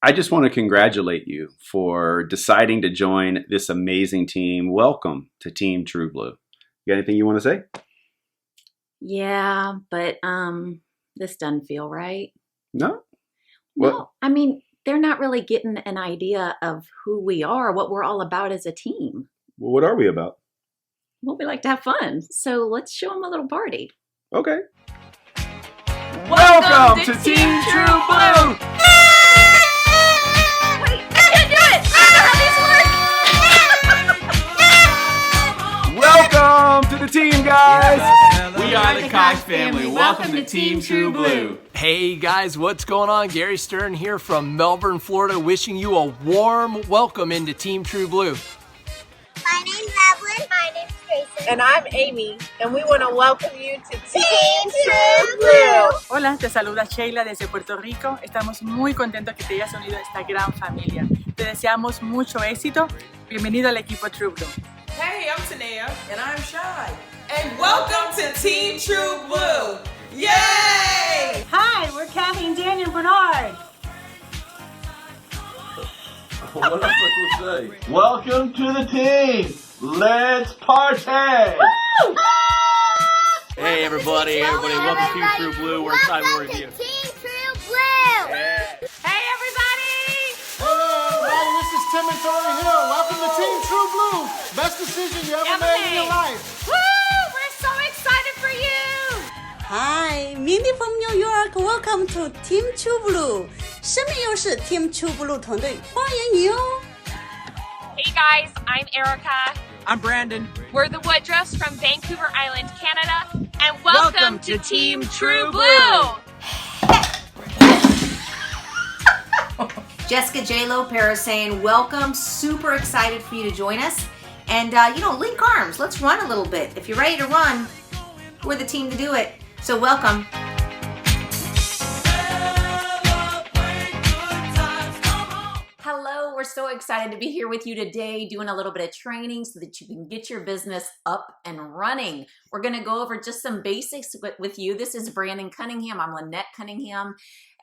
I just want to congratulate you for deciding to join this amazing team. Welcome to Team True Blue. You got anything you want to say? Yeah, but this doesn't feel right. No? No, I mean, they're not really getting an idea of who we are, what we're all about as a team. Well, what are we about? Well, we like to have fun, so let's show them a little party. Okay. Welcome to Team True Blue! Wait, I can't do it! I don't know how these work! Welcome to the team, guys! We are the Cox family. Welcome to Team True Blue. Hey guys, what's going on? Gary Stern here from Melbourne, Florida, wishing you a warm welcome into Team True Blue. My name's Evelyn. My name's Grayson. And I'm Amy, and we want to welcome you to Team True Blue. Hola, te saluda Sheila desde Puerto Rico. Estamos muy contentos que te hayas unido a esta gran familia. Te deseamos mucho éxito. Bienvenido al equipo True Blue. Hey, I'm Tanea. And I'm Shy. And welcome to Team True Blue. Yay! Hi, we're Kathy and Daniel Bernard. What am I supposed to say? Welcome to the team. Let's party. Hey everybody, welcome to Team True Blue. We're excited we're with you. Team True Blue. Hey, everybody! Everybody, this is Tim and Tori Hill. Welcome to Team True Blue. Best decision you ever made in your life. Woo! We're so excited for you! Hi, Mindy from New York. Welcome to Team True Blue. 生命优势 Team True Blue 团队欢迎你哦。Hey guys, I'm Erica. I'm Brandon. We're the Woodruffs from Vancouver Island, Canada, and welcome to Team True Blue. Jessica J-Lo Paris saying, welcome, super excited for you to join us. And, link arms, let's run a little bit. If you're ready to run, we're the team to do it. So welcome. Hello, we're so excited to be here with you today, doing a little bit of training so that you can get your business up and running. We're gonna go over just some basics with you. This is Brandon Cunningham, I'm Lynette Cunningham,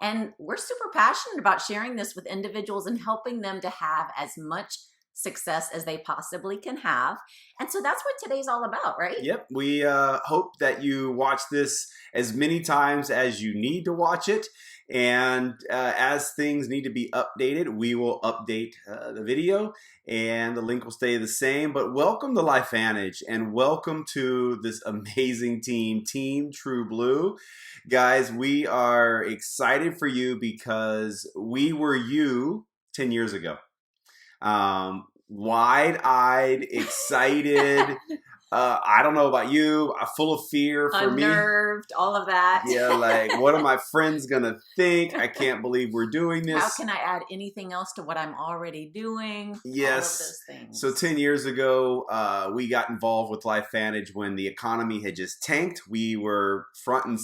and we're super passionate about sharing this with individuals and helping them to have as much success as they possibly can have. And so that's what today's all about, right? Yep, we hope that you watch this as many times as you need to watch it. And as things need to be updated, we will update the video and the link will stay the same. But welcome to LifeVantage and welcome to this amazing team, Team True Blue. Guys, we are excited for you because we were you 10 years ago. Wide-eyed, excited. I don't know about you. Full of fear for me. Unnerved, all of that. Yeah, like, what are my friends going to think? I can't believe we're doing this. How can I add anything else to what I'm already doing? Yes. All of those things. So 10 years ago, we got involved with LifeVantage when the economy had just tanked. We were on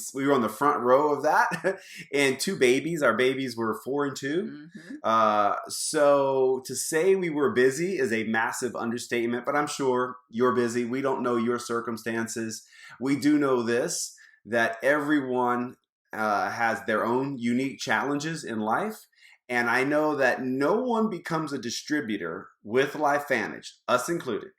the front row of that. And two babies. Our babies were 4 and 2. Mm-hmm. So to say we were busy is a massive understatement, but I'm sure you're busy. We don't know your circumstances. We do know this, that everyone has their own unique challenges in life. And I know that no one becomes a distributor with LifeVantage, us included.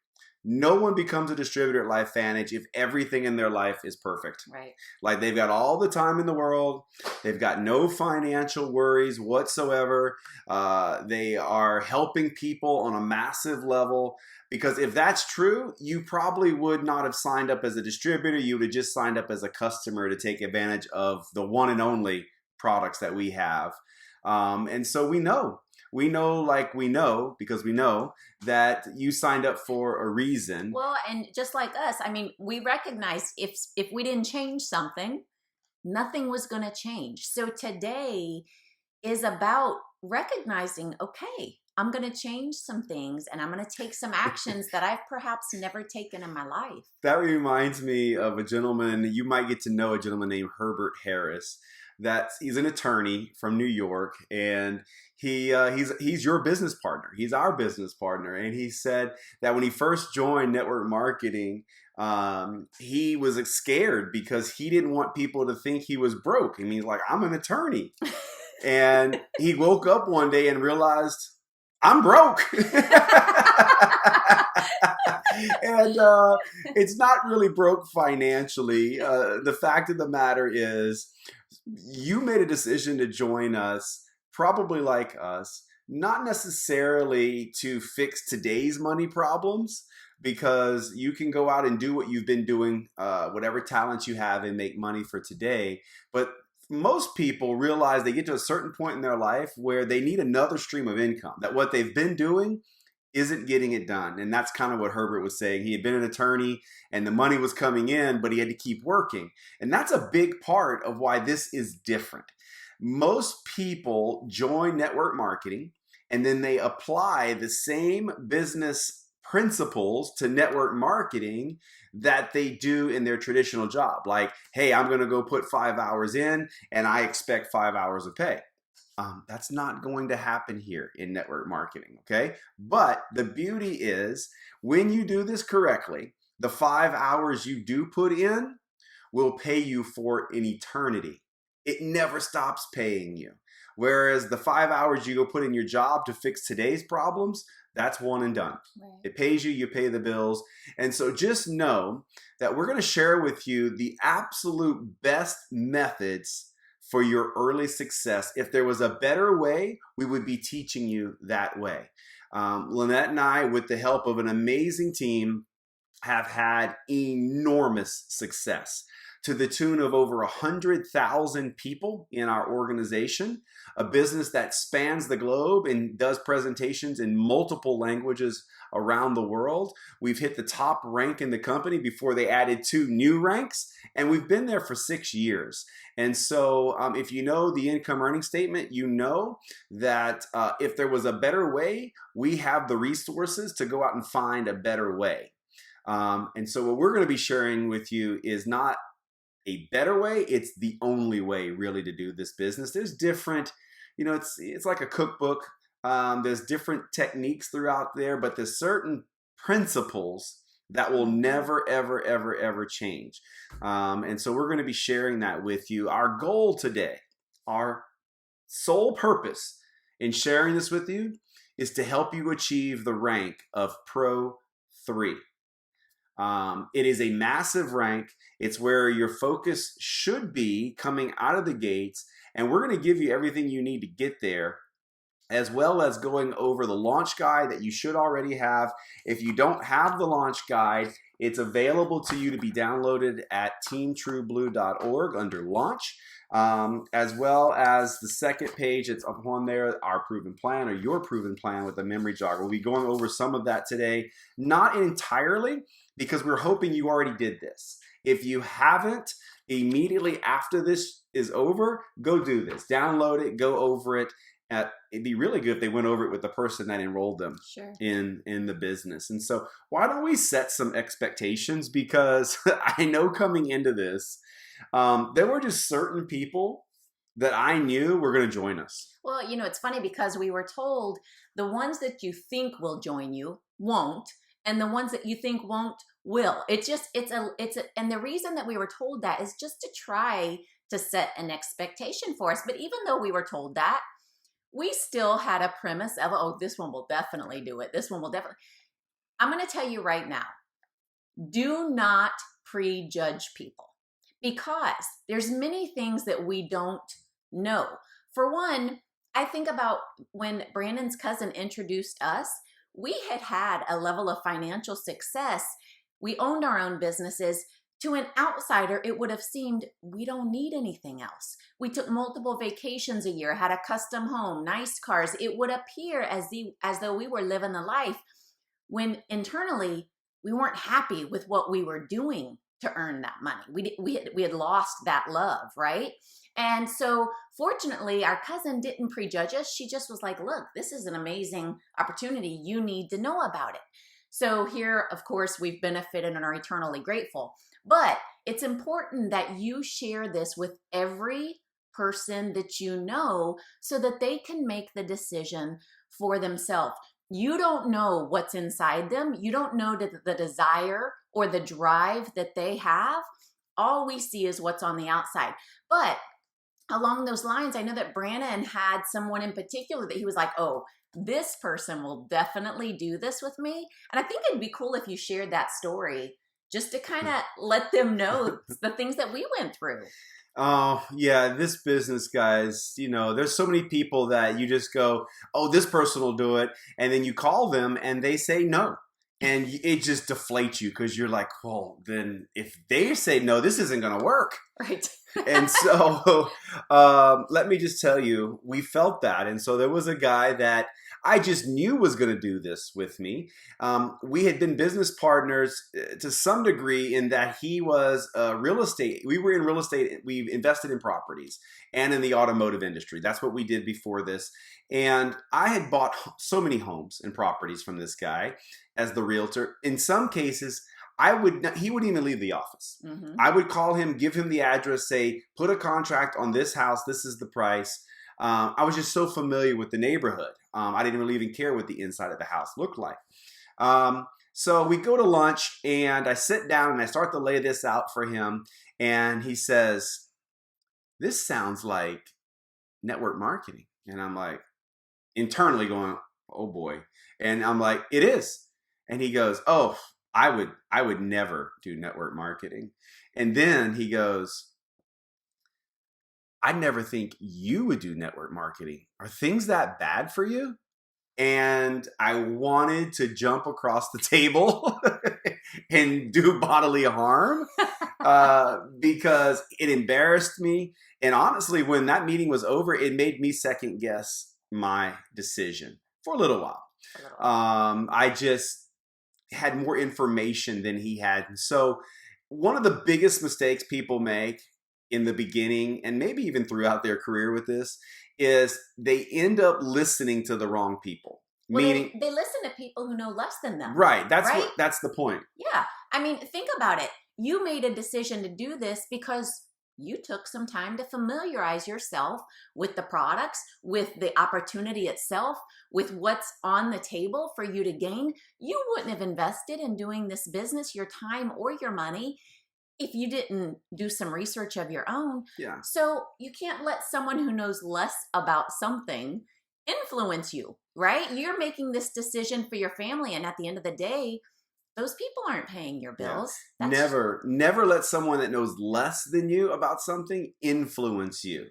No one becomes a distributor at LifeVantage if everything in their life is perfect. Right. Like they've got all the time in the world. They've got no financial worries whatsoever. They are helping people on a massive level. Because if that's true, you probably would not have signed up as a distributor. You would have just signed up as a customer to take advantage of the one and only products that we have. And so we know because we know that you signed up for a reason. Well, and just like us, I mean, we recognize if we didn't change something, nothing was going to change. So today is about recognizing, okay, I'm going to change some things and I'm going to take some actions that I've perhaps never taken in my life. That reminds me of a gentleman, you might get to know a gentleman named Herbert Harris. He's an attorney from New York, and he's your business partner. He's our business partner. And he said that when he first joined network marketing, he was scared because he didn't want people to think he was broke. I mean, he's like, I'm an attorney. And he woke up one day and realized, I'm broke. And it's not really broke financially. The fact of the matter is, you made a decision to join us, probably like us, not necessarily to fix today's money problems, because you can go out and do what you've been doing, whatever talents you have, and make money for today. But most people realize they get to a certain point in their life where they need another stream of income, that what they've been doing isn't getting it done. And that's kind of what Herbert was saying. He had been an attorney and the money was coming in, but he had to keep working. And that's a big part of why this is different. Most people join network marketing and then they apply the same business principles to network marketing that they do in their traditional job. Like, hey, I'm going to go put 5 hours in and I expect 5 hours of pay. That's not going to happen here in network marketing, okay? But the beauty is, when you do this correctly, the 5 hours you do put in will pay you for an eternity. It never stops paying you. Whereas the 5 hours you go put in your job to fix today's problems, that's one and done. Right. It pays you, you pay the bills. And so just know that we're going to share with you the absolute best methods for your early success. If there was a better way, we would be teaching you that way. Lynette and I, with the help of an amazing team, have had enormous success to the tune of over 100,000 people in our organization, a business that spans the globe and does presentations in multiple languages around the world. We've hit the top rank in the company before they added 2 new ranks, and we've been there for 6 years. And so if you know the income earning statement, you know that if there was a better way, we have the resources to go out and find a better way. And so what we're going to be sharing with you is not a better way, it's the only way really to do this business. There's different, it's like a cookbook. There's different techniques throughout there, but there's certain principles that will never, ever, ever, ever change. And so we're going to be sharing that with you. Our goal today, our sole purpose in sharing this with you, is to help you achieve the rank of Pro 3. It is a massive rank. It's where your focus should be coming out of the gates, and we're going to give you everything you need to get there, as well as going over the launch guide that you should already have. If you don't have the launch guide, it's available to you to be downloaded at teamtrueblue.org under launch, as well as the second page. It's up on there, our proven plan, or your proven plan with a memory jogger. We'll be going over some of that today, not entirely, because we're hoping you already did this. If you haven't, immediately after this is over, go do this. Download it, go over it. It'd be really good if they went over it with the person that enrolled them in the business. And so why don't we set some expectations? Because I know coming into this, there were just certain people that I knew were going to join us. Well, it's funny because we were told the ones that you think will join you won't, and the ones that you think won't will. And the reason that we were told that is just to try to set an expectation for us. But even though we were told that, we still had a premise of, oh, this one will definitely do it. This one will definitely. I'm going to tell you right now, do not prejudge people, because there's many things that we don't know. For one, I think about when Brandon's cousin introduced us, we had a level of financial success. We owned our own businesses. To an outsider, it would have seemed we don't need anything else. We took multiple vacations a year, had a custom home, nice cars. It would appear as though we were living the life, when internally we weren't happy with what we were doing to earn that money. We had lost that love, right? And so fortunately, our cousin didn't prejudge us. She just was like, look, this is an amazing opportunity. You need to know about it. So here, of course, we've benefited and are eternally grateful. But it's important that you share this with every person that you know so that they can make the decision for themselves. You don't know what's inside them. You don't know the desire or the drive that they have. All we see is what's on the outside. But along those lines, I know that Brandon had someone in particular that he was like, oh, this person will definitely do this with me. And I think it'd be cool if you shared that story just to kind of let them know the things that we went through. Oh, yeah, this business, guys, you know, there's so many people that you just go, oh, this person will do it. And then you call them and they say no. And it just deflates you because you're like, well, then if they say no, this isn't going to work. Right. And so let me just tell you, we felt that. And so there was a guy that I just knew was going to do this with me. We had been business partners to some degree in that he was real estate. We were in real estate. We invested in properties and in the automotive industry. That's what we did before this. And I had bought so many homes and properties from this guy as the realtor. In some cases, he wouldn't even leave the office. Mm-hmm. I would call him, give him the address, say, put a contract on this house. This is the price. I was just so familiar with the neighborhood. I didn't really even care what the inside of the house looked like. So we go to lunch and I sit down and I start to lay this out for him. And he says, this sounds like network marketing. And I'm like, internally going, oh boy. And I'm like, it is. And he goes, oh, I would never do network marketing. And then he goes, I never think you would do network marketing. Are things that bad for you? And I wanted to jump across the table and do bodily harm because it embarrassed me. And honestly, when that meeting was over, it made me second guess my decision for a little while. I just had more information than he had. So one of the biggest mistakes people make in the beginning, and maybe even throughout their career with this, is they end up listening to the wrong people. Well, Meaning they listen to people who know less than them. Right. That's right? That's the point. Yeah. I mean, think about it. You made a decision to do this because you took some time to familiarize yourself with the products, with the opportunity itself, with what's on the table for you to gain. You wouldn't have invested in doing this business, your time or your money, if you didn't do some research of your own. Yeah. So you can't let someone who knows less about something influence you, right? You're making this decision for your family. And at the end of the day, those people aren't paying your bills. Yeah. Never let someone that knows less than you about something influence you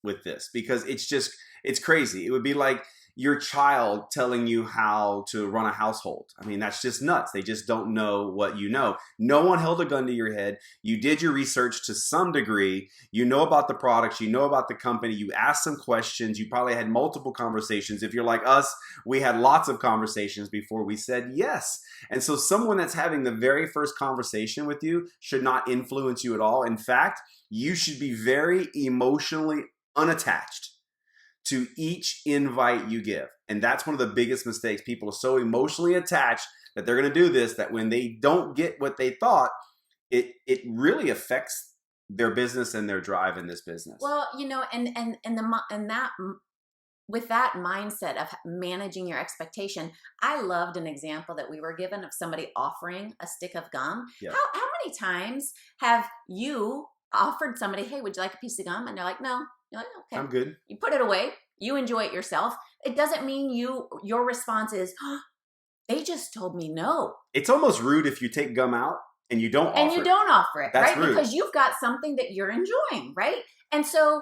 with this, because it's crazy. It would be like your child telling you how to run a household. I mean, that's just nuts. They just don't know what you know. No one held a gun to your head. You did your research to some degree. You know about the products. You know about the company. You asked some questions. You probably had multiple conversations. If you're like us, we had lots of conversations before we said yes. And so someone that's having the very first conversation with you should not influence you at all. In fact, you should be very emotionally unattached to each invite you give. And that's one of the biggest mistakes. People are so emotionally attached that they're going to do this, that when they don't get what they thought, it really affects their business and their drive in this business. Well, you know, with that mindset of managing your expectation, I loved an example that we were given of somebody offering a stick of gum. Yeah. How many times have you offered somebody, hey, would you like a piece of gum? And they're like, no. You're like, okay. I'm good. You put it away. You enjoy it yourself. It doesn't mean your response is, oh, they just told me no. It's almost rude if you take gum out and you don't offer it. And you don't offer it, That's right? rude. Because you've got something that you're enjoying, right? And so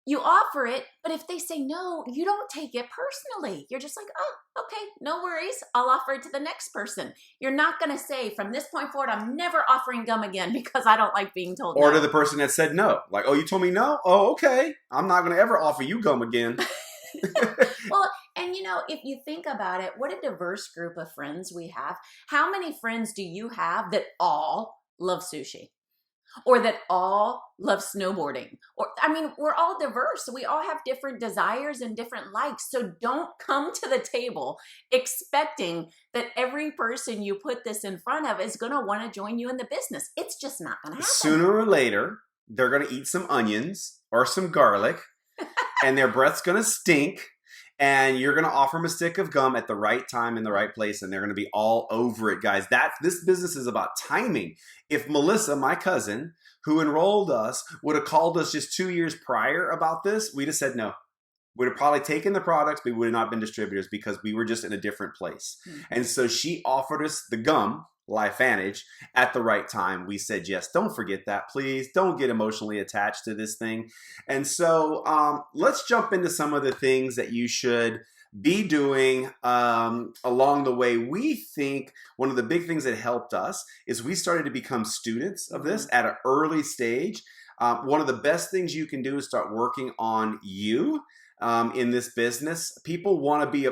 you offer it, but if they say no, you don't take it personally. You're just like, oh, okay, no worries. I'll offer it to the next person. You're not going to say, from this point forward, I'm never offering gum again because I don't like being told no. Or to the person that said no. Like, oh, you told me no? Oh, okay. I'm not going to ever offer you gum again. Well, and you know, if you think about it, what a diverse group of friends we have. How many friends do you have that all love sushi? Or that all love snowboarding? Or, I mean, we're all diverse. So we all have different desires and different likes. So don't come to the table expecting that every person you put this in front of is going to want to join you in the business. It's just not going to happen. Sooner or later, they're going to eat some onions or some garlic and their breath's going to stink. And you're going to offer them a stick of gum at the right time in the right place. And they're going to be all over it, guys. This business is about timing. If Melissa, my cousin, who enrolled us would have called us just 2 years prior about this, we'd have said no. Would have probably taken the products, but we would have not been distributors because we were just in a different place. And so she offered us the gum, LifeVantage, at the right time. We said yes. Don't forget that, please. Don't get emotionally attached to this thing. And so let's jump into some of the things that you should be doing along the way. We think one of the big things that helped us is we started to become students of this at an early stage. One of the best things you can do is start working on you in this business. People want to be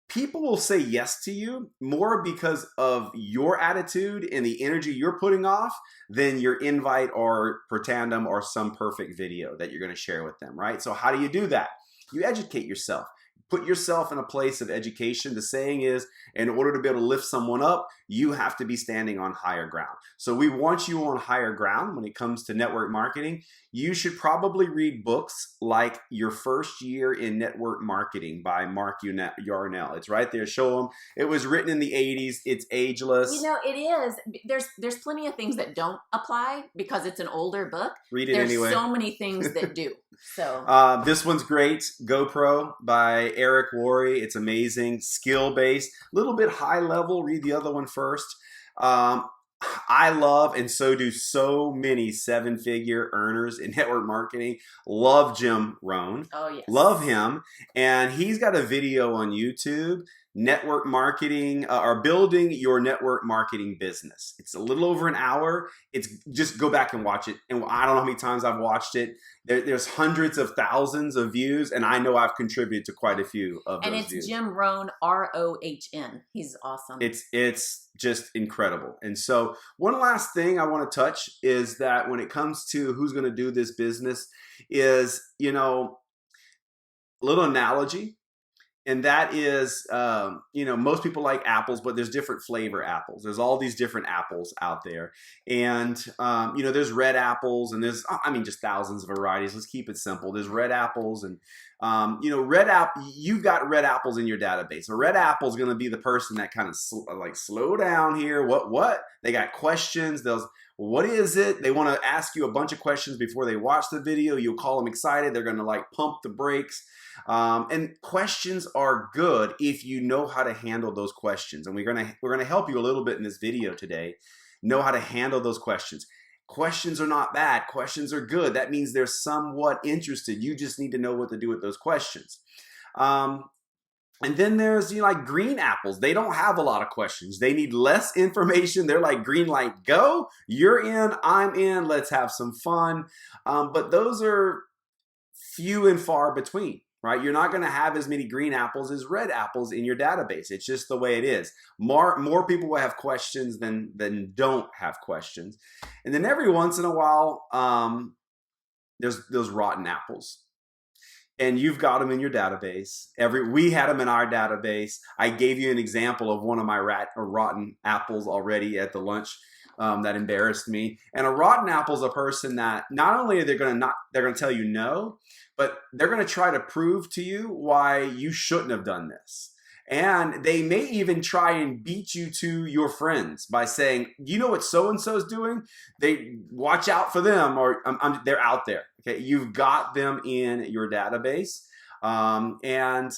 people will say yes to you more because of your attitude and the energy you're putting off than your invite or per tandem or some perfect video that you're going to share with them, right? So how do you do that? You educate yourself. Put yourself in a place of education. The saying is, in order to be able to lift someone up, you have to be standing on higher ground. So we want you on higher ground when it comes to network marketing. You should probably read books like Your First Year in Network Marketing by Mark Yarnell. It's right there. Show them. It was written in the 80s. It's ageless. You know, it is. There's plenty of things that don't apply because it's an older book. Read it anyway. There's so many things that do. So this one's great. GoPro by Eric Worre. It's amazing. Skill-based. A little bit high level. Read the other one first. I love, and so do so many 7-figure earners in network marketing, love Jim Rohn. Oh, yes. Love him. And he's got a video on YouTube, network marketing, or building your network marketing business. It's a little over an hour. It's just go back and watch it. And I don't know how many times I've watched it. There's hundreds of thousands of views, and I know I've contributed to quite a few of those views. And it's Jim Rohn, ROHN. He's awesome. It's just incredible. And so one last thing I want to touch is that when it comes to who's going to do this business is, you know, a little analogy. And that is, you know, most people like apples, but there's different flavor apples. There's all these different apples out there. And, you know, there's red apples and there's, I mean, just thousands of varieties. Let's keep it simple. There's red apples and, you know, you've got red apples in your database. A red apple is going to be the person that kind of slow down here. What? They got questions. What is it? They want to ask you a bunch of questions before they watch the video. You'll call them excited. They're going to like pump the brakes. And questions are good if you know how to handle those questions. And we're gonna help you a little bit in this video today. Know how to handle those questions. Questions are not bad. Questions are good. That means they're somewhat interested. You just need to know what to do with those questions. And then there's, you know, like green apples. They don't have a lot of questions. They need less information. They're like green light, go. You're in, I'm in. Let's have some fun. But those are few and far between. Right? You're not going to have as many green apples as red apples in your database. It's just the way it is. More people will have questions than don't have questions. And then every once in a while, there's those rotten apples. And you've got them in your database. We had them in our database. I gave you an example of one of my rotten apples already at the lunch. That embarrassed me. And a rotten apple is a person that not only are they're going to tell you no, but they're going to try to prove to you why you shouldn't have done this. And they may even try and beat you to your friends by saying, you know what so-and-so's doing? They watch out for them, or they're out there. Okay, you've got them in your database. And,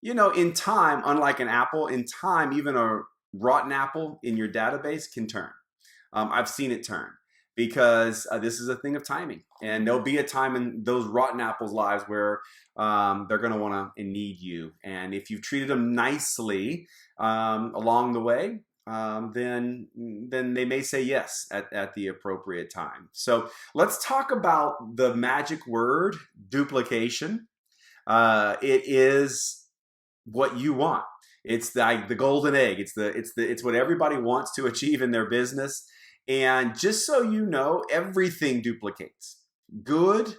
you know, in time, unlike an apple, in time, even a rotten apple in your database can turn. I've seen it turn because this is a thing of timing. And there'll be a time in those rotten apples' lives where they're going to want to and need you. And if you've treated them nicely along the way, then they may say yes at the appropriate time. So let's talk about the magic word, duplication. It is what you want. It's like the golden egg. It's what everybody wants to achieve in their business. And just so you know, everything duplicates, good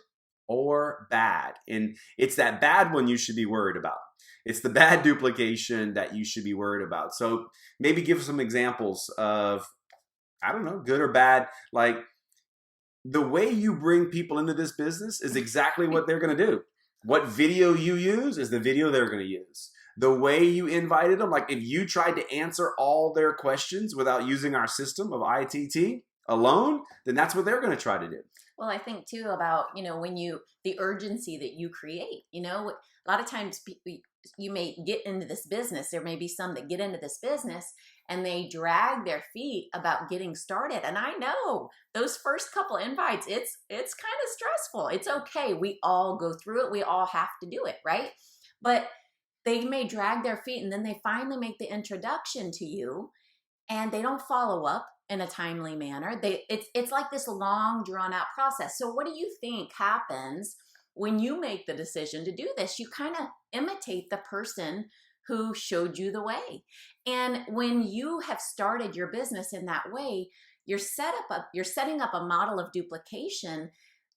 or bad. And it's that bad one you should be worried about. It's the bad duplication that you should be worried about. So maybe give some examples of, I don't know, good or bad. Like the way you bring people into this business is exactly what they're going to do. What video you use is the video they're going to use. The way you invited them, like if you tried to answer all their questions without using our system of ITT, alone, then that's what they're going to try to do. Well, I think too about, the urgency that you create, a lot of times you may get into this business. There may be some that get into this business and they drag their feet about getting started. And I know those first couple invites, it's kind of stressful. It's okay. We all go through it. We all have to do it, right? But they may drag their feet and then they finally make the introduction to you and they don't follow up in a timely manner. It's like this long drawn out process. So what do you think happens when you make the decision to do this? You kind of imitate the person who showed you the way. And when you have started your business in that way, you're setting up a model of duplication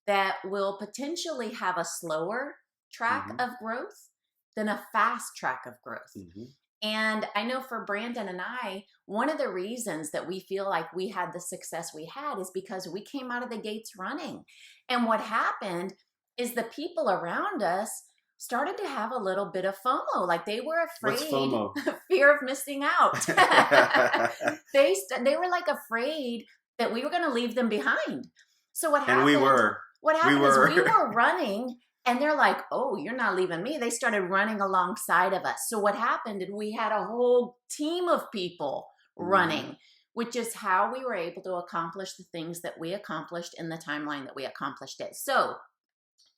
that will potentially have a slower track of growth than a fast track of growth. And I know for Brandon and I, one of the reasons that we feel like we had the success we had is because we came out of the gates running. And what happened is the people around us started to have a little bit of FOMO. Like they were afraid. What's FOMO? Fear of missing out. They were like afraid that we were going to leave them behind. So what happened? And we were. What happened is we were running and they're like, oh, you're not leaving me. They started running alongside of us. So what happened is we had a whole team of people running, which is how we were able to accomplish the things that we accomplished in the timeline that we accomplished it. So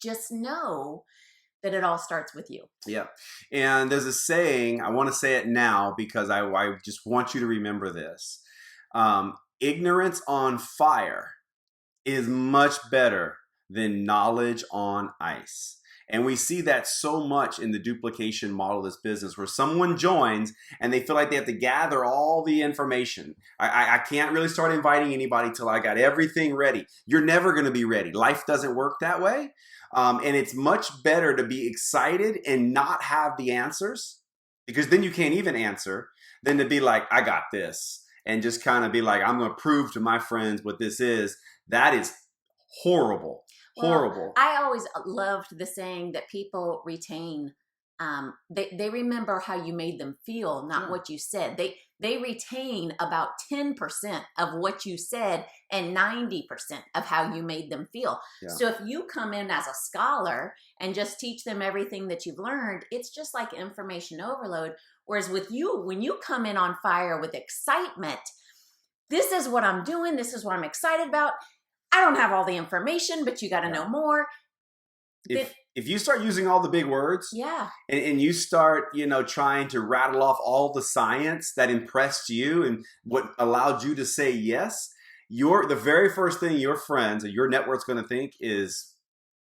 just know that it all starts with you. Yeah. And there's a saying, I want to say it now because I just want you to remember this. Ignorance on fire is much better than knowledge on ice. And we see that so much in the duplication model of this business where someone joins and they feel like they have to gather all the information. I can't really start inviting anybody till I got everything ready. You're never going to be ready. Life doesn't work that way. And it's much better to be excited and not have the answers, because then you can't even answer, than to be like, I got this, and just kind of be like, I'm going to prove to my friends what this is. That is horrible. Horrible. I always loved the saying that people retain. They remember how you made them feel, not what you said. They retain about 10% of what you said and 90% of how you made them feel. Yeah. So if you come in as a scholar and just teach them everything that you've learned, it's just like information overload. Whereas with you, when you come in on fire with excitement, this is what I'm doing, this is what I'm excited about. I don't have all the information, but you got to know more. If you start using all the big words, and you start, trying to rattle off all the science that impressed you and what allowed you to say yes, the very first thing your friends or your network's going to think is,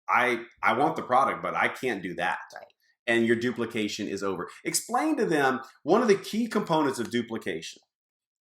I want the product, but I can't do that. Right. And your duplication is over. Explain to them one of the key components of duplication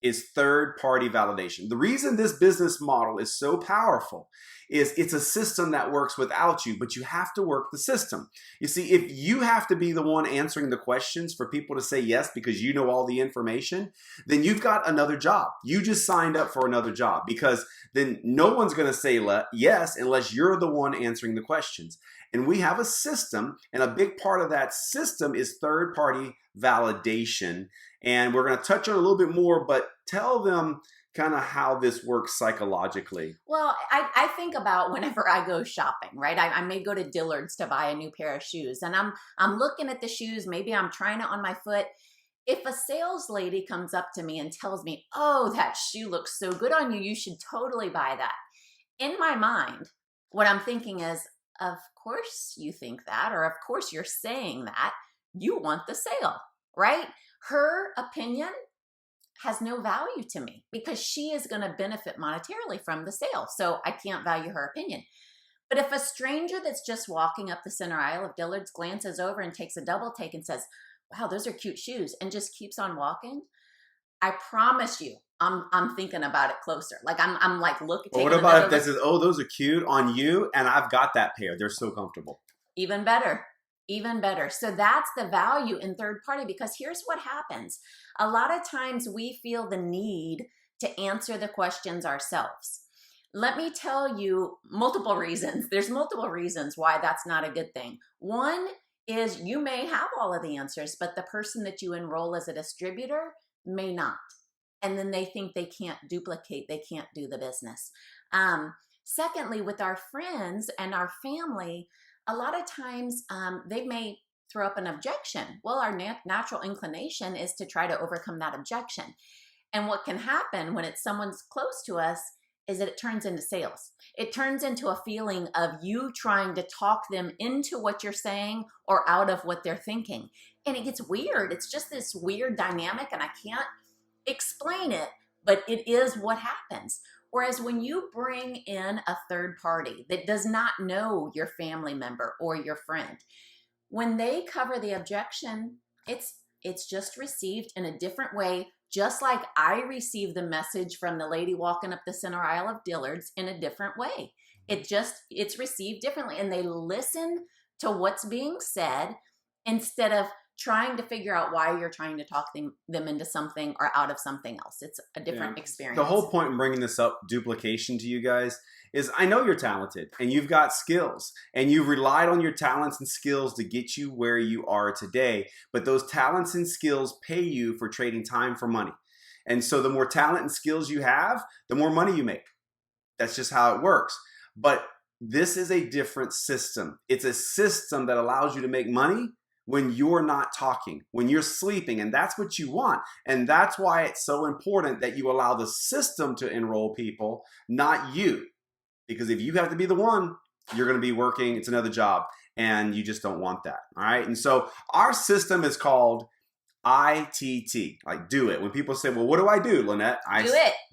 is third-party validation. The reason this business model is so powerful is it's a system that works without you, but you have to work the system. You see, if you have to be the one answering the questions for people to say yes because you know all the information, then you've got another job. You just signed up for another job, because then no one's going to say yes unless you're the one answering the questions. And we have a system, and a big part of that system is third-party validation. And we're going to touch on it a little bit more, but tell them kind of how this works psychologically. Well, I think about whenever I go shopping, right? I may go to Dillard's to buy a new pair of shoes, and I'm looking at the shoes. Maybe I'm trying it on my foot. If a sales lady comes up to me and tells me, oh, that shoe looks so good on you, you should totally buy that. In my mind, what I'm thinking is, of course you think that, or of course you're saying that. You want the sale, right? Her opinion has no value to me because she is going to benefit monetarily from the sale. So I can't value her opinion. But if a stranger that's just walking up the center aisle of Dillard's glances over and takes a double take and says, wow, those are cute shoes, and just keeps on walking, I promise you, I'm thinking about it closer. Like I'm like, look. Well, what about if they says, oh, those are cute on you, and I've got that pair. They're so comfortable. Even better. Even better. So that's the value in third party, because here's what happens. A lot of times we feel the need to answer the questions ourselves. Let me tell you multiple reasons. There's multiple reasons why that's not a good thing. One is you may have all of the answers, but the person that you enroll as a distributor may not. and then they think they can't duplicate, they can't do the business. Secondly, with our friends and our family, a lot of times they may throw up an objection. Well, our natural inclination is to try to overcome that objection. And what can happen when it's someone's close to us is that it turns into sales. It turns into a feeling of you trying to talk them into what you're saying or out of what they're thinking. And it gets weird. It's just this weird dynamic, and I can't explain it, but it is what happens. Whereas when you bring in a third party that does not know your family member or your friend, when they cover the objection, it's just received in a different way, just like I received the message from the lady walking up the center aisle of Dillard's in a different way. It's received differently, and they listen to what's being said instead of trying to figure out why you're trying to talk them into something or out of something else. It's a different experience. The whole point in bringing this up, duplication, to you guys is I know you're talented and you've got skills and you've relied on your talents and skills to get you where you are today. But those talents and skills pay you for trading time for money. And so the more talent and skills you have, the more money you make. That's just how it works. But this is a different system. It's a system that allows you to make money when you're not talking, when you're sleeping, and that's what you want. And that's why it's so important that you allow the system to enroll people, not you. Because if you have to be the one, you're going to be working, it's another job, and you just don't want that. All right. And so our system is called ITT, like do it. When people say, well, what do I do, Lynette?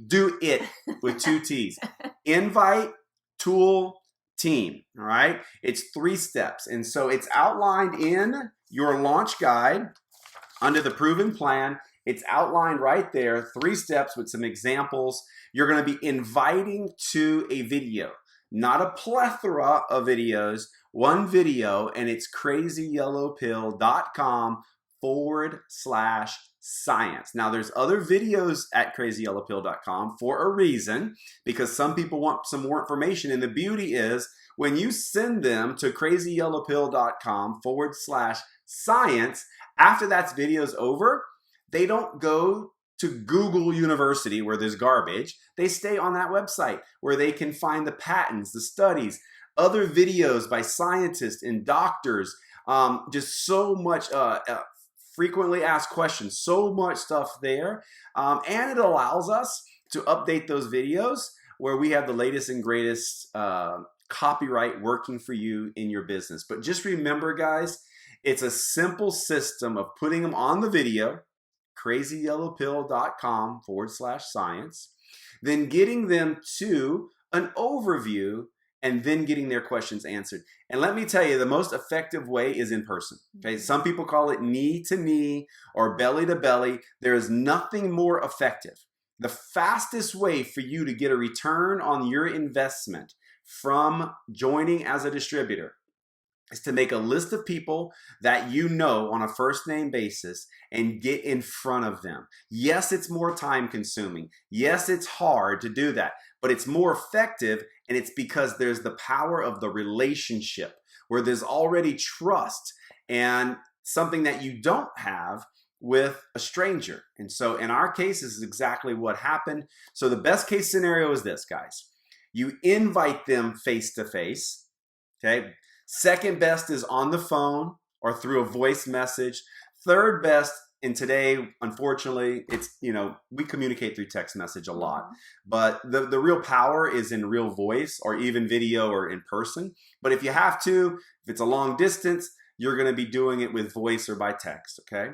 Do it with 2 T's. Invite, tool, team. All right. It's 3 steps. And so it's outlined in your launch guide under the proven plan. It's outlined right there, 3 steps with some examples. You're going to be inviting to a video, not a plethora of videos, one video, and it's crazyyellowpill.com/science. Now, there's other videos at crazyyellowpill.com for a reason, because some people want some more information. And the beauty is when you send them to crazyyellowpill.com/science, after that video's over, they don't go to Google University where there's garbage. They stay on that website where they can find the patents, the studies, other videos by scientists and doctors, just so much frequently asked questions, so much stuff there. And it allows us to update those videos where we have the latest and greatest copyright working for you in your business. But just remember, guys, it's a simple system of putting them on the video, crazyyellowpill.com/science, then getting them to an overview, and then getting their questions answered. And let me tell you, the most effective way is in person. Okay, some people call it knee to knee or belly to belly. There is nothing more effective. The fastest way for you to get a return on your investment from joining as a distributor is to make a list of people that you know on a first name basis and get in front of them. Yes, it's more time consuming. Yes, it's hard to do that, but it's more effective, and it's because there's the power of the relationship where there's already trust and something that you don't have with a stranger. And so in our case, this is exactly what happened. So the best case scenario is this, guys. You invite them face to face, okay? Second best is on the phone or through a voice message. Third best, and today, unfortunately, it's, we communicate through text message a lot, but the real power is in real voice or even video or in person. But if you have to, if it's a long distance, you're going to be doing it with voice or by text, okay?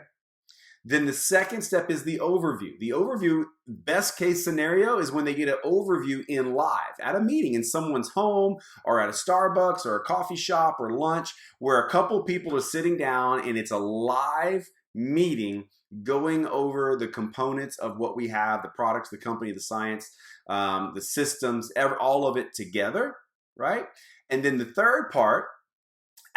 Then the second step is the overview. The overview, best case scenario, is when they get an overview in live at a meeting in someone's home or at a Starbucks or a coffee shop or lunch where a couple people are sitting down and it's a live meeting going over the components of what we have, the products, the company, the science, the systems, all of it together, right? And then the third part,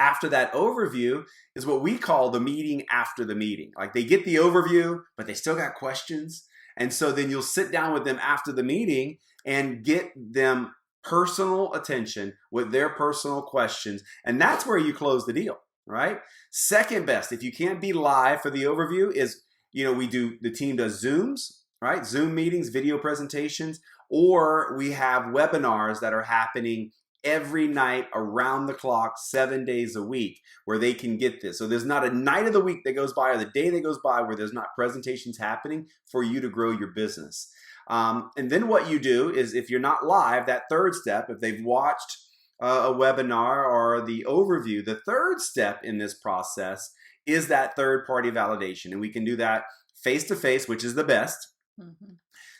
after that overview, is what we call the meeting after the meeting. Like they get the overview, but they still got questions. And so then you'll sit down with them after the meeting and get them personal attention with their personal questions. And that's where you close the deal, right? Second best, if you can't be live for the overview, is, the team does Zooms right? Zoom meetings, video presentations, or we have webinars that are happening every night around the clock, 7 days a week, where they can get this. So there's not a night of the week that goes by or the day that goes by where there's not presentations happening for you to grow your business. And then what you do is, if you're not live, that third step, if they've watched a webinar or the overview, the third step in this process is that third-party validation. And we can do that face-to-face, which is the best. Mm-hmm.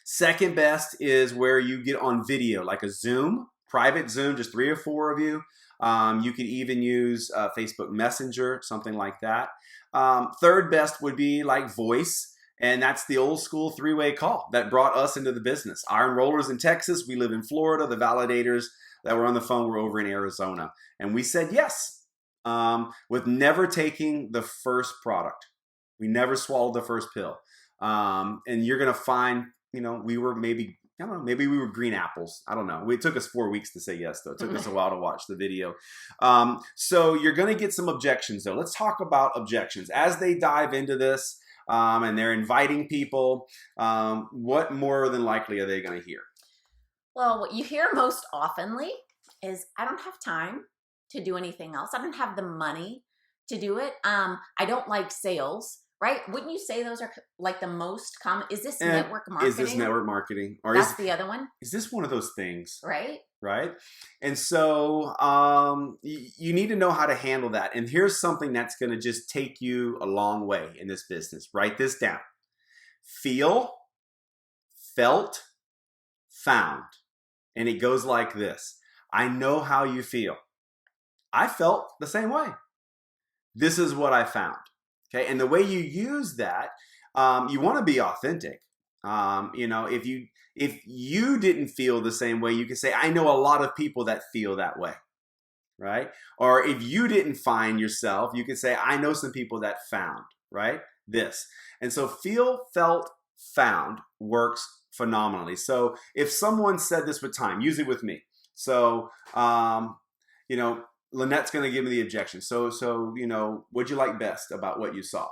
Second best is where you get on video, like a Zoom, private Zoom, just 3 or 4 of you. You could even use Facebook Messenger, something like that. Third best would be like voice, and that's the old school 3-way call that brought us into the business. Our enrollers in Texas, we live in Florida. The validators that were on the phone were over in Arizona. And we said yes, with never taking the first product. We never swallowed the first pill. And you're going to find, we were maybe we were green apples. I don't know. It took us 4 weeks to say yes, though. It took us a while to watch the video. So you're going to get some objections, though. Let's talk about objections. As they dive into this and they're inviting people, what more than likely are they going to hear? Well, what you hear most oftenly is, I don't have time to do anything else. I don't have the money to do it. I don't like sales. Right? Wouldn't you say those are like the most common? Is this network marketing? Is this network marketing? Or that's the other one? Is this one of those things? Right? Right? And so you need to know how to handle that. And here's something that's going to just take you a long way in this business. Write this down. Feel, felt, found. And it goes like this. I know how you feel. I felt the same way. This is what I found. Okay, and the way you use that, you want to be authentic. If you didn't feel the same way, you can say, I know a lot of people that feel that way, right? Or if you didn't find yourself, you can say, I know some people that found, right? This. And so feel, felt, found works phenomenally. So if someone said this with time, use it with me. So, Lynette's going to give me the objection. So, what'd you like best about what you saw?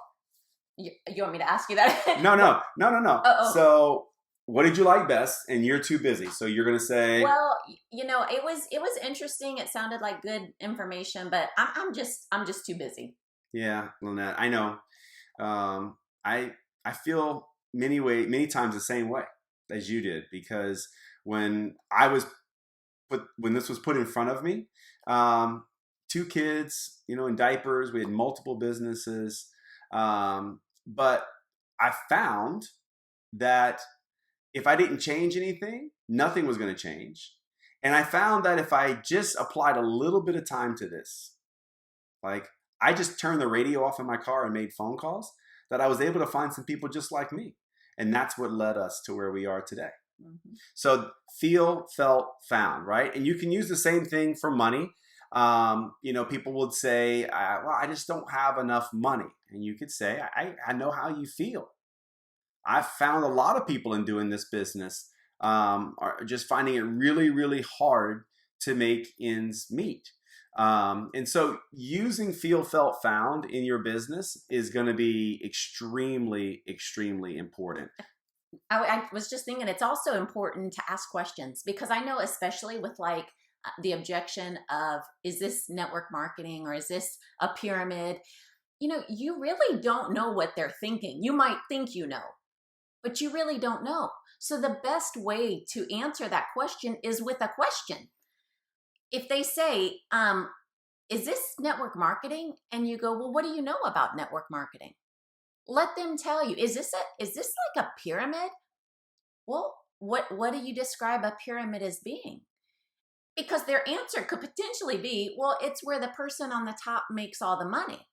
You want me to ask you that? No. Uh-oh. So, what did you like best? And you're too busy. So you're going to say, well, it was interesting. It sounded like good information, but I'm just too busy. Yeah, Lynette, I know. I feel many times the same way as you did, because when this was put in front of me, 2 kids, in diapers, we had multiple businesses. But I found that if I didn't change anything, nothing was going to change. And I found that if I just applied a little bit of time to this, like I just turned the radio off in my car and made phone calls, that I was able to find some people just like me. And that's what led us to where we are today. Mm-hmm. So feel, felt, found, right? And you can use the same thing for money. People would say, I just don't have enough money. And you could say, I know how you feel. I've found a lot of people in doing this business are just finding it really, really hard to make ends meet. And so using feel, felt, found in your business is going to be extremely, extremely important. I was just thinking it's also important to ask questions, because I know, especially with like the objection of, is this network marketing or is this a pyramid? You really don't know what they're thinking. You might think you know, but you really don't know. So the best way to answer that question is with a question. If they say, is this network marketing? And you go, well, what do you know about network marketing? Let them tell you, is this like a pyramid? Well, what do you describe a pyramid as being? Because their answer could potentially be, well, it's where the person on the top makes all the money.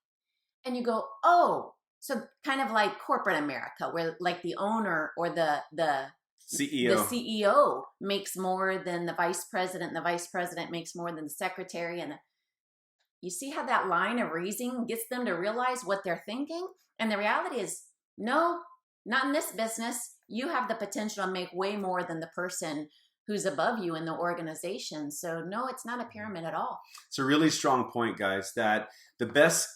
And you go, oh, so kind of like corporate America, where like the owner or the CEO makes more than the vice president, and the vice president makes more than the secretary. And you see how that line of reasoning gets them to realize what they're thinking? And the reality is, no, not in this business. You have the potential to make way more than the person who's above you in the organization. So no, it's not a pyramid at all. It's a really strong point, guys, that the best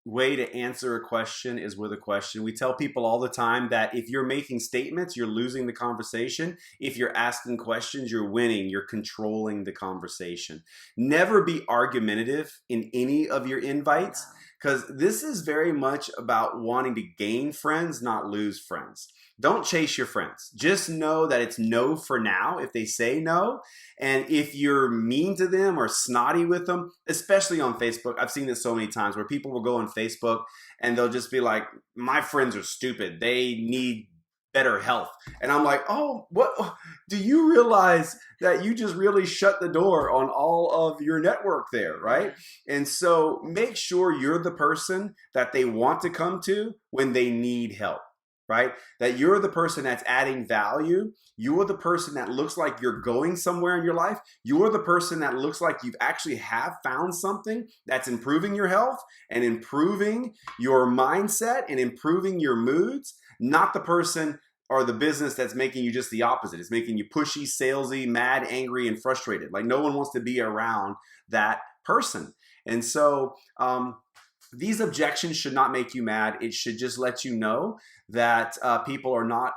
way to answer a question is with a question. We tell people all the time that if you're making statements, you're losing the conversation. If you're asking questions, you're winning. You're controlling the conversation. Never be argumentative in any of your invites, because this is very much about wanting to gain friends, not lose friends. Don't chase your friends. Just know that it's no for now if they say no. And if you're mean to them or snotty with them, especially on Facebook, I've seen this so many times where people will go on Facebook and they'll just be like, my friends are stupid. They need better health. And I'm like, oh, what? Do you realize that you just really shut the door on all of your network there, right? And so make sure you're the person that they want to come to when they need help. Right? That you're the person that's adding value. You're the person that looks like you're going somewhere in your life. You're the person that looks like you actually have found something that's improving your health and improving your mindset and improving your moods, not the person or the business that's making you just the opposite. It's making you pushy, salesy, mad, angry, and frustrated. Like no one wants to be around that person. And so, these objections should not make you mad. It should just let you know that people are not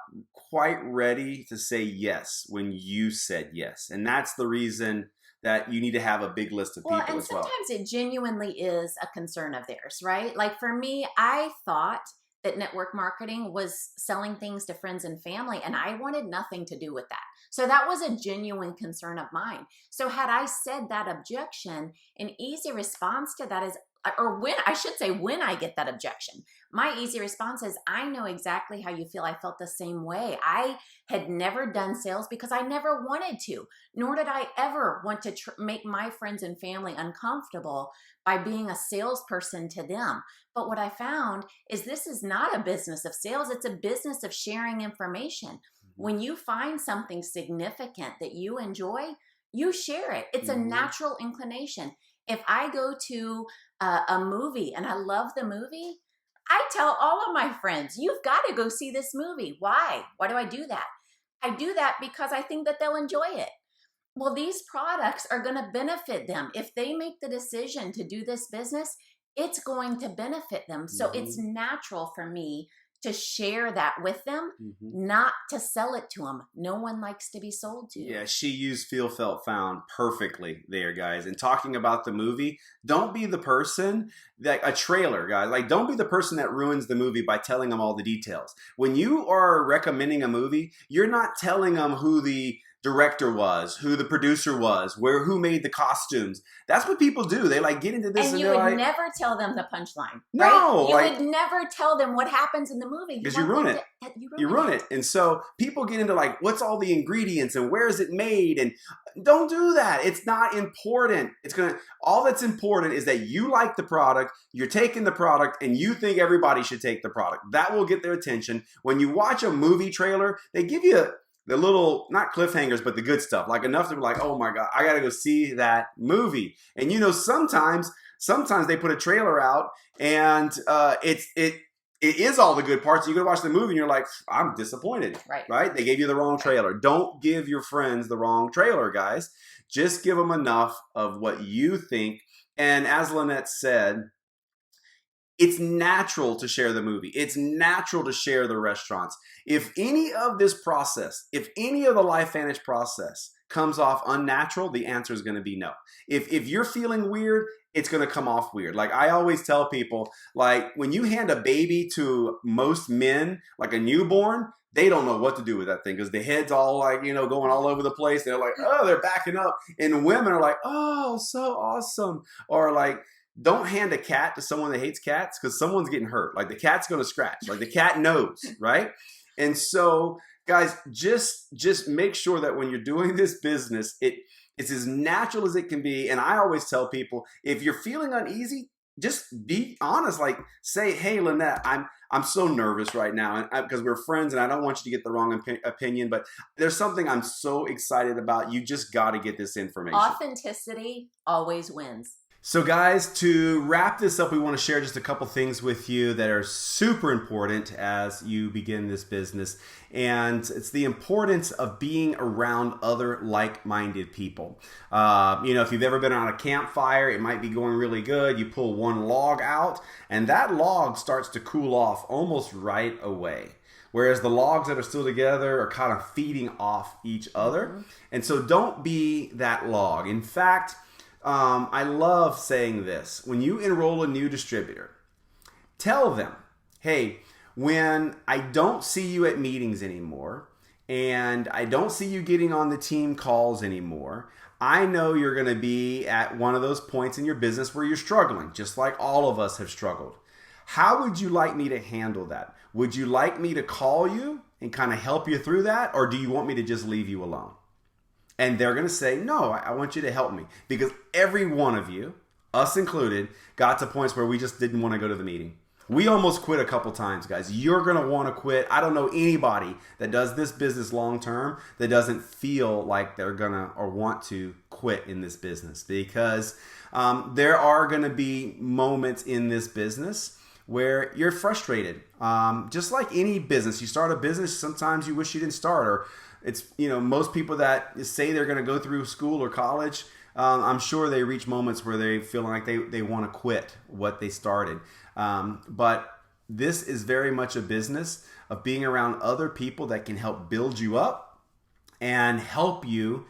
quite ready to say yes when you said yes. And that's the reason that you need to have a big list of people as well. And sometimes it genuinely is a concern of theirs, right? Like for me, I thought that network marketing was selling things to friends and family, and I wanted nothing to do with that. So that was a genuine concern of mine. So had I said that objection, an easy response to that is, or when I get that objection, my easy response is, I know exactly how you feel. I felt the same way. I had never done sales because I never wanted to, nor did I ever want to make my friends and family uncomfortable by being a salesperson to them. But what I found is this is not a business of sales. It's a business of sharing information. When you find something significant that you enjoy, you share it. It's a natural inclination. If I go to a movie and I love the movie, I tell all of my friends, you've got to go see this movie. Why? Why do I do that? I do that because I think that they'll enjoy it. Well, these products are going to benefit them. If they make the decision to do this business, it's going to benefit them. So it's natural for me to share that with them, not to sell it to them. No one likes to be sold to. Yeah, she used feel, felt, found perfectly there, guys. And talking about the movie, don't be the person that a trailer, guys. Like, don't be the person that ruins the movie by telling them all the details. When you are recommending a movie, you're not telling them who the director was, who the producer was, who made the costumes. That's what people do. They like get into this and you would never tell them the punchline. No, right? You would never tell them what happens in the movie because you ruin it. You ruin it. And so people get into like, what's all the ingredients and where is it made? And don't do that. It's not important. All that's important is that you like the product, you're taking the product, and you think everybody should take the product. That will get their attention. When you watch a movie trailer, they give you the little, not cliffhangers, but the good stuff, like enough to be like, oh my God, I got to go see that movie. And sometimes they put a trailer out and it is all the good parts. You go watch the movie and you're like, I'm disappointed, right? They gave you the wrong trailer. Don't give your friends the wrong trailer, guys. Just give them enough of what you think. And as Lynette said, it's natural to share the movie. It's natural to share the restaurants. If any of this process, if any of the LifeVantage process comes off unnatural, the answer is going to be no. If you're feeling weird, it's going to come off weird. Like I always tell people, like when you hand a baby to most men, like a newborn, they don't know what to do with that thing because the head's all like, going all over the place. They're like, oh, they're backing up. And women are like, oh, so awesome. Or like, don't hand a cat to someone that hates cats because someone's getting hurt. Like the cat's going to scratch. Like the cat knows, right? And so, guys, just make sure that when you're doing this business, it's as natural as it can be. And I always tell people, if you're feeling uneasy, just be honest. Like say, hey, Lynette, I'm so nervous right now because we're friends and I don't want you to get the wrong opinion, but there's something I'm so excited about. You just got to get this information. Authenticity always wins. So guys, to wrap this up, we want to share just a couple things with you that are super important as you begin this business. And it's the importance of being around other like-minded people. If you've ever been on a campfire, it might be going really good. You pull one log out and that log starts to cool off almost right away. Whereas the logs that are still together are kind of feeding off each other. And so don't be that log. In fact, I love saying this. When you enroll a new distributor, tell them, hey, when I don't see you at meetings anymore and I don't see you getting on the team calls anymore, I know you're going to be at one of those points in your business where you're struggling, just like all of us have struggled. How would you like me to handle that? Would you like me to call you and kind of help you through that? Or do you want me to just leave you alone? And they're going to say, no, I want you to help me. Because every one of you, us included, got to points where we just didn't want to go to the meeting. We almost quit a couple times, guys. You're going to want to quit. I don't know anybody that does this business long term that doesn't feel like they're going to or want to quit in this business. Because there are going to be moments in this business where you're frustrated. Just like any business. You start a business, sometimes you wish you didn't start, or it's, most people that say they're going to go through school or college, I'm sure they reach moments where they feel like they want to quit what they started. But this is very much a business of being around other people that can help build you up and help you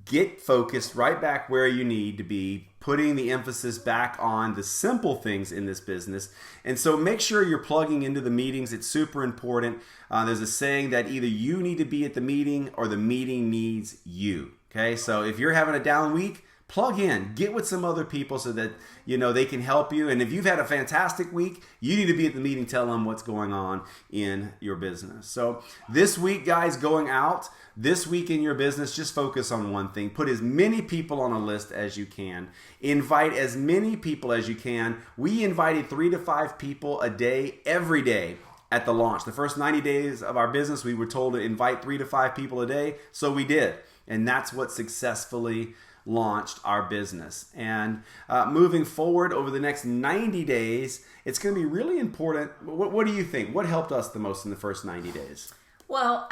get focused right back where you need to be, putting the emphasis back on the simple things in this business. And so make sure you're plugging into the meetings. It's super important. There's a saying that either you need to be at the meeting or the meeting needs you. Okay, so if you're having a down week, plug in, get with some other people so that they can help you. And if you've had a fantastic week, you need to be at the meeting, tell them what's going on in your business. So this week, guys, going out, this week in your business, just focus on one thing. Put as many people on a list as you can. Invite as many people as you can. We invited 3 to 5 people a day, every day at the launch. The first 90 days of our business, we were told to invite 3 to 5 people a day. So we did. And that's what successfully launched our business. And moving forward over the next 90 days, it's going to be really important. What do you think? What helped us the most in the first 90 days? Well,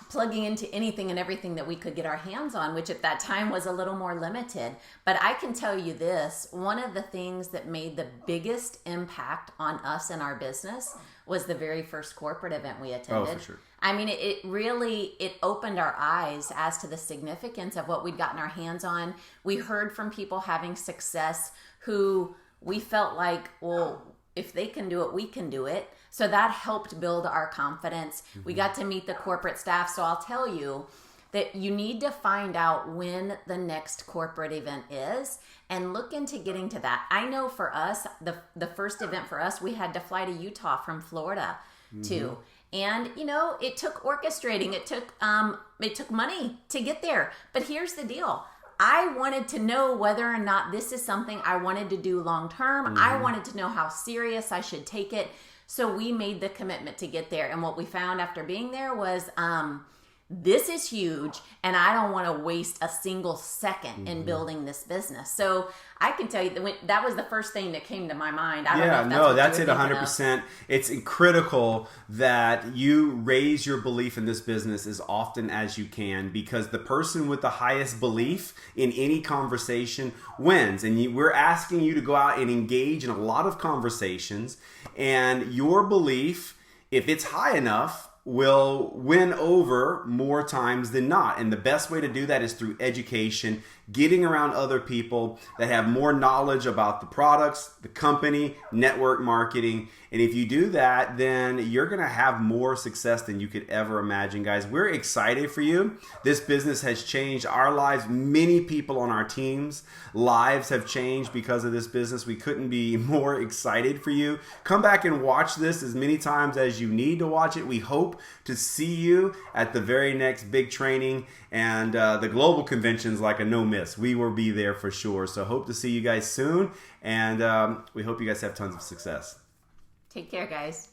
plugging into anything and everything that we could get our hands on, which at that time was a little more limited. But I can tell you this, one of the things that made the biggest impact on us and our business was the very first corporate event we attended. Oh, for sure. I mean, it opened our eyes as to the significance of what we'd gotten our hands on. We heard from people having success who we felt like, well, if they can do it, we can do it. So that helped build our confidence. We got to meet the corporate staff. So I'll tell you that you need to find out when the next corporate event is and look into getting to that. I know for us, the first event for us, we had to fly to Utah from Florida to. And, it took orchestrating. It took money to get there. But here's the deal. I wanted to know whether or not this is something I wanted to do long term. I wanted to know how serious I should take it. So we made the commitment to get there. And what we found after being there was this is huge, and I don't want to waste a single second in building this business. So I can tell you that was the first thing that came to my mind. I don't know if that's it 100%. It's critical that you raise your belief in this business as often as you can, because the person with the highest belief in any conversation wins. And we're asking you to go out and engage in a lot of conversations, and your belief, if it's high enough, will win over more times than not. And the best way to do that is through education, getting around other people that have more knowledge about the products, the company, network marketing. And if you do that, then you're going to have more success than you could ever imagine, guys. We're excited for you. This business has changed our lives. Many people on our team's lives have changed because of this business. We couldn't be more excited for you. Come back and watch this as many times as you need to watch it. We hope to see you at the very next big training, and the global convention's like a no miss. We will be there for sure. So hope to see you guys soon, and we hope you guys have tons of success. Take care, guys.